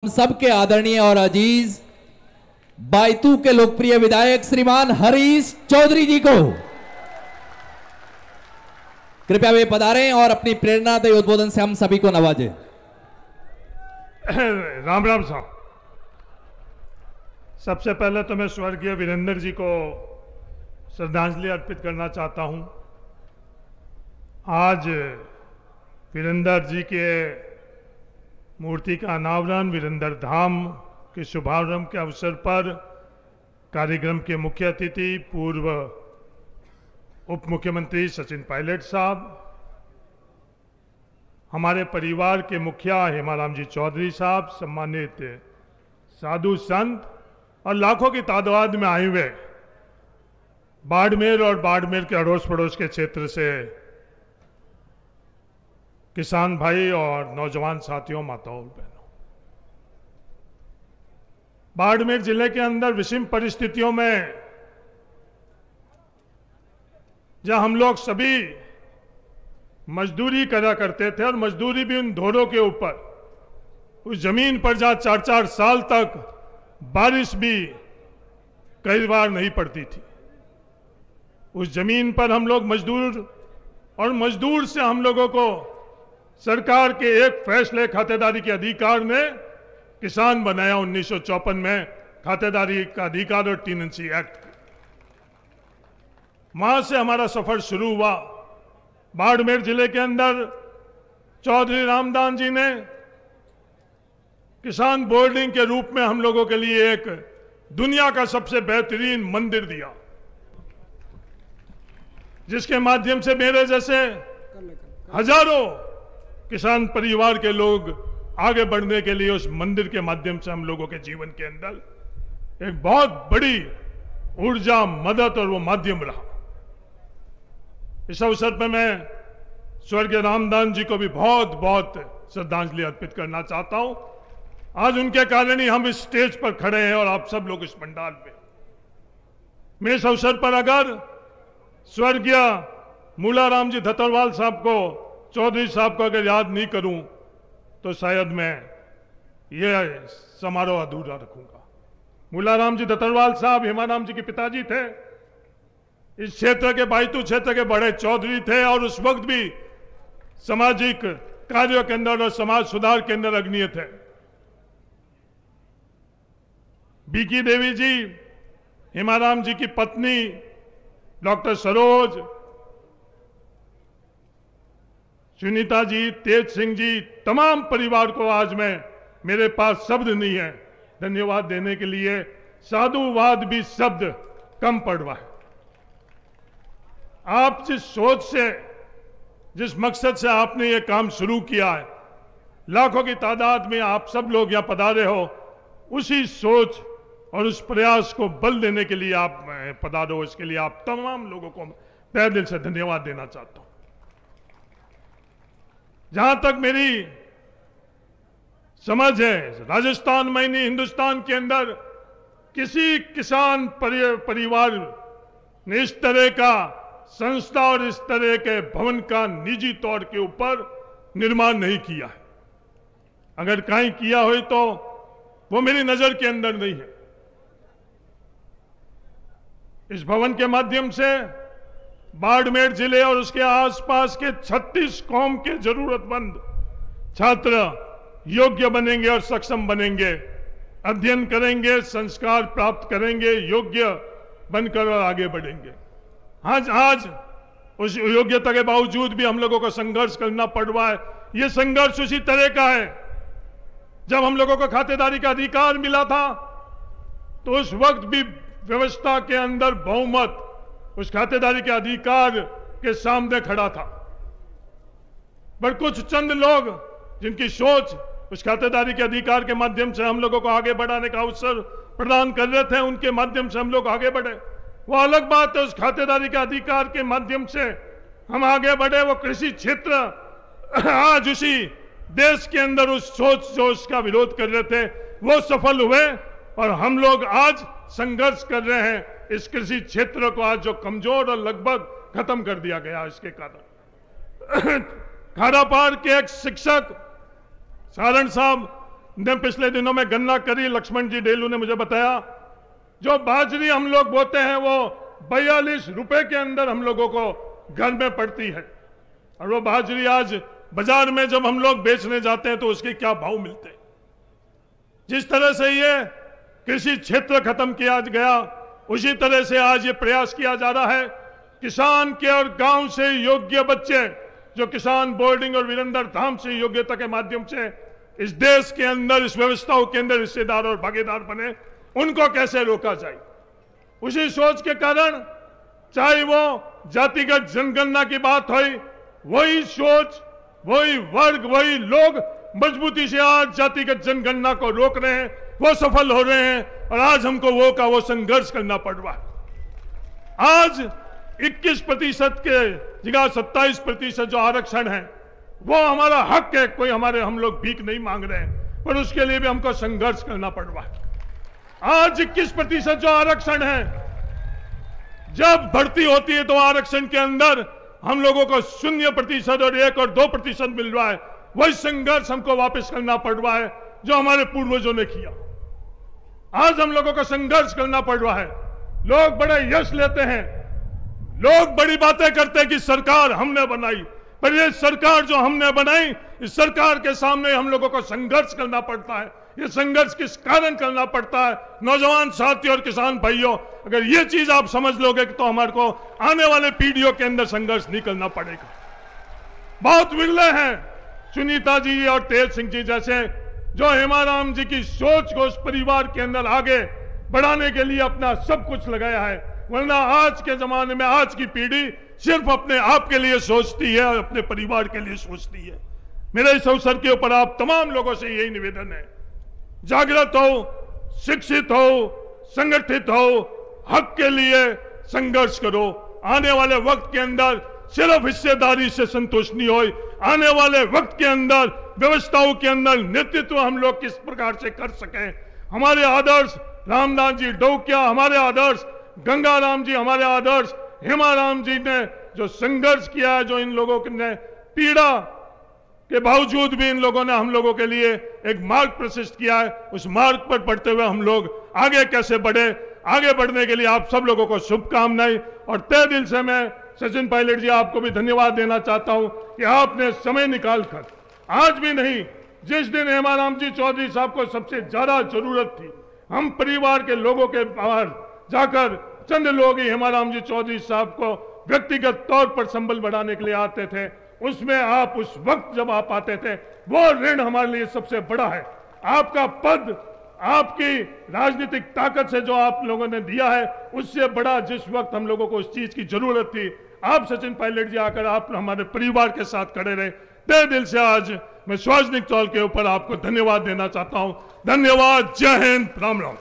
सबके आदरणीय और अजीज बायतू के लोकप्रिय विधायक श्रीमान हरीश चौधरी जी को कृपया वे पधारें और अपनी प्रेरणादायी उद्बोधन से हम सभी को नवाजें। राम राम साहब, सबसे पहले तो मैं स्वर्गीय वीरेंद्र जी को श्रद्धांजलि अर्पित करना चाहता हूं। आज वीरेंद्र जी के मूर्ति का अनावरण, वीरेंद्र धाम के शुभारंभ के अवसर पर कार्यक्रम के मुख्य अतिथि पूर्व उप मुख्यमंत्री सचिन पायलट साहब, हमारे परिवार के मुखिया हेमाराम जी चौधरी साहब, सम्मानित साधु संत और लाखों की तादाद में आए हुए बाड़मेर और बाड़मेर के अड़ोस पड़ोस के क्षेत्र से किसान भाई और नौजवान साथियों, माताओं और बहनों, बाड़मेर जिले के अंदर विषम परिस्थितियों में जहां हम लोग सभी मजदूरी करा करते थे और मजदूरी भी उन ढोरों के ऊपर, उस जमीन पर जहां 4-4 साल तक बारिश भी कई बार नहीं पड़ती थी, उस जमीन पर हम लोग मजदूर और मजदूर से हम लोगों को सरकार के एक फैसले खातेदारी के अधिकार ने किसान बनाया 1954 में, खातेदारी का अधिकार और टीनेंसी एक्ट। वहां से हमारा सफर शुरू हुआ। बाड़मेर जिले के अंदर चौधरी रामदान जी ने किसान बोर्डिंग के रूप में हम लोगों के लिए एक दुनिया का सबसे बेहतरीन मंदिर दिया, जिसके माध्यम से मेरे जैसे हजारों किसान परिवार के लोग आगे बढ़ने के लिए उस मंदिर के माध्यम से हम लोगों के जीवन के अंदर एक बहुत बड़ी ऊर्जा, मदद और वो माध्यम रहा। इस अवसर पर मैं स्वर्गीय रामदान जी को भी बहुत बहुत श्रद्धांजलि अर्पित करना चाहता हूं। आज उनके कारण ही हम इस स्टेज पर खड़े हैं और आप सब लोग इस पंडाल में। मैं इस अवसर पर अगर स्वर्गीय मूलाराम जी धतरवाल साहब को, चौधरी साहब को अगर याद नहीं करूं तो शायद मैं ये समारोह अधूरा रखूंगा। मूलाराम जी धतरवाल साहब हेमाराम जी के पिताजी थे, इस क्षेत्र के बायतू क्षेत्र के बड़े चौधरी थे और उस वक्त भी सामाजिक कार्यों के अंदर और समाज सुधार के अंदर अग्रणीय थे। बीकी देवी जी हेमाराम जी की पत्नी, डॉक्टर सरोज, सुनीता जी, तेज सिंह जी, तमाम परिवार को आज मेरे पास शब्द नहीं है धन्यवाद देने के लिए। साधुवाद भी शब्द कम पड़ रहा है। आप जिस सोच से, जिस मकसद से आपने ये काम शुरू किया है, लाखों की तादाद में आप सब लोग यहां पधारे हो, उसी सोच और उस प्रयास को बल देने के लिए आप पधारो। इसके लिए आप तमाम लोगों को तहे दिल से धन्यवाद देना चाहता हूं। जहां तक मेरी समझ है, राजस्थान में नहीं, हिंदुस्तान के अंदर किसी किसान परिवार ने इस तरह का संस्था और इस तरह के भवन का निजी तौर के ऊपर निर्माण नहीं किया है। अगर कहीं किया हो तो वो मेरी नजर के अंदर नहीं है। इस भवन के माध्यम से बाड़मेर जिले और उसके आसपास के 36 कौम के जरूरतमंद छात्र योग्य बनेंगे और सक्षम बनेंगे, अध्ययन करेंगे, संस्कार प्राप्त करेंगे, योग्य बनकर और आगे बढ़ेंगे। आज उस योग्यता के बावजूद भी हम लोगों को संघर्ष करना पड़ रहा है। यह संघर्ष उसी तरह का है जब हम लोगों को खातेदारी का अधिकार मिला था, तो उस वक्त भी व्यवस्था के अंदर बहुमत उस खातेदारी के अधिकार के सामने खड़ा था। पर कुछ चंद लोग जिनकी सोच उस खातेदारी के अधिकार के माध्यम से हम लोगों को आगे बढ़ाने का अवसर प्रदान कर रहे थे, उनके माध्यम से हम लोग आगे बढ़े, वो अलग बात है। उस खातेदारी के अधिकार के माध्यम से हम आगे बढ़े। वो कृषि क्षेत्र आज उसी देश के अंदर उस सोच जो उसका विरोध कर रहे थे वो सफल हुए और हम लोग आज संघर्ष कर रहे हैं इस कृषि क्षेत्र को, आज जो कमजोर और लगभग खत्म कर दिया गया। इसके कारण खारापार के एक शिक्षक सारण साहब ने पिछले दिनों में गन्ना करी, लक्ष्मण जी डेलू ने मुझे बताया, जो बाजरी हम लोग बोते हैं वो 42 रुपए के अंदर हम लोगों को घर में पड़ती है। और वो बाजरी आज बाजार में जब हम लोग बेचने जाते हैं तो उसके क्या भाव मिलते हैं। जिस तरह से ये कृषि क्षेत्र खत्म किया गया, उसी तरह से आज ये प्रयास किया जा रहा है किसान के और गांव से योग्य बच्चे जो किसान बोर्डिंग और वीरेंद्र धाम से योग्यता के माध्यम से इस देश के अंदर, इस व्यवस्थाओं के अंदर हिस्सेदार और भागीदार बने, उनको कैसे रोका जाए। उसी सोच के कारण चाहे वो जातिगत जनगणना की बात हो, वही सोच, वही वर्ग, वही लोग मजबूती से आज जातिगत जनगणना को रोक रहे हैं, वो सफल हो रहे हैं और आज हमको वो संघर्ष करना पड़ रहा है। आज 21% के जगह 27% जो आरक्षण है वो हमारा हक है, कोई हम लोग भीख नहीं मांग रहे हैं, पर उसके लिए भी हमको संघर्ष करना पड़ रहा है। आज 21% जो आरक्षण है, जब भर्ती होती है तो आरक्षण के अंदर हम लोगों को 0% और 1 और 2% मिल रहा है। वही संघर्ष हमको वापस करना पड़ रहा है जो हमारे पूर्वजों ने किया। आज हम लोगों को संघर्ष करना पड़ रहा है। लोग बड़े यश लेते हैं, लोग बड़ी बातें करते हैं कि सरकार हमने बनाई, पर ये सरकार जो हमने बनाई, इस सरकार के सामने हम लोगों को संघर्ष करना पड़ता है। ये संघर्ष किस कारण करना पड़ता है? नौजवान साथियों और किसान भाइयों, अगर ये चीज आप समझ लोगे तो हमारे को आने वाले पीढ़ियों के अंदर संघर्ष नहीं करना पड़ेगा। बहुत विरले हैं सुनीता जी और तेज सिंह जी जैसे जो हेमाराम जी की सोच को उस परिवार के अंदर आगे बढ़ाने के लिए अपना सब कुछ लगाया है। वरना आज के जमाने में आज की पीढ़ी सिर्फ अपने आप के लिए सोचती है और अपने परिवार के लिए सोचती है। मेरे इस अवसर के ऊपर आप तमाम लोगों से यही निवेदन है, जागृत हो, शिक्षित हो, संगठित हो, हक के लिए संघर्ष करो। आने वाले वक्त के अंदर सिर्फ हिस्सेदारी से संतुष्ट नहीं हो, आने वाले वक्त के अंदर व्यवस्थाओं के अंदर नेतृत्व हम लोग किस प्रकार से कर सकें। हमारे आदर्श रामदास जी डोकिया, हमारे आदर्श गंगाराम जी, हमारे आदर्श हेमाराम जी ने जो संघर्ष किया है, जो इन लोगों ने पीड़ा के बावजूद भी इन लोगों ने हम लोगों के लिए एक मार्ग प्रशस्त किया है, उस मार्ग पर बढ़ते हुए हम लोग आगे कैसे बढ़े, आगे बढ़ने के लिए आप सब लोगों को शुभकामनाएं। और तहे दिल से मैं सचिन पायलट जी आपको भी धन्यवाद देना चाहता हूं कि आपने समय निकालकर, आज भी नहीं, जिस दिन हेमाराम जी चौधरी साहब को सबसे ज्यादा जरूरत थी, हम परिवार के लोगों के बाहर जाकर चंद लोग ही हेमाराम जी चौधरी साहब को व्यक्तिगत तौर पर संबल बढ़ाने के लिए आते थे, उसमें आप उस वक्त जब आप आते थे, वो ऋण हमारे लिए सबसे बड़ा है। आपका पद, आपकी राजनीतिक ताकत से जो आप लोगों ने दिया है, उससे बड़ा जिस वक्त हम लोगों को उस चीज की जरूरत थी, आप सचिन पायलट जी आकर आप हमारे परिवार के साथ खड़े रहे। तहे दिल से आज मैं सार्वजनिक तौर के ऊपर आपको धन्यवाद देना चाहता हूं। धन्यवाद। जय हिंद। राम राम।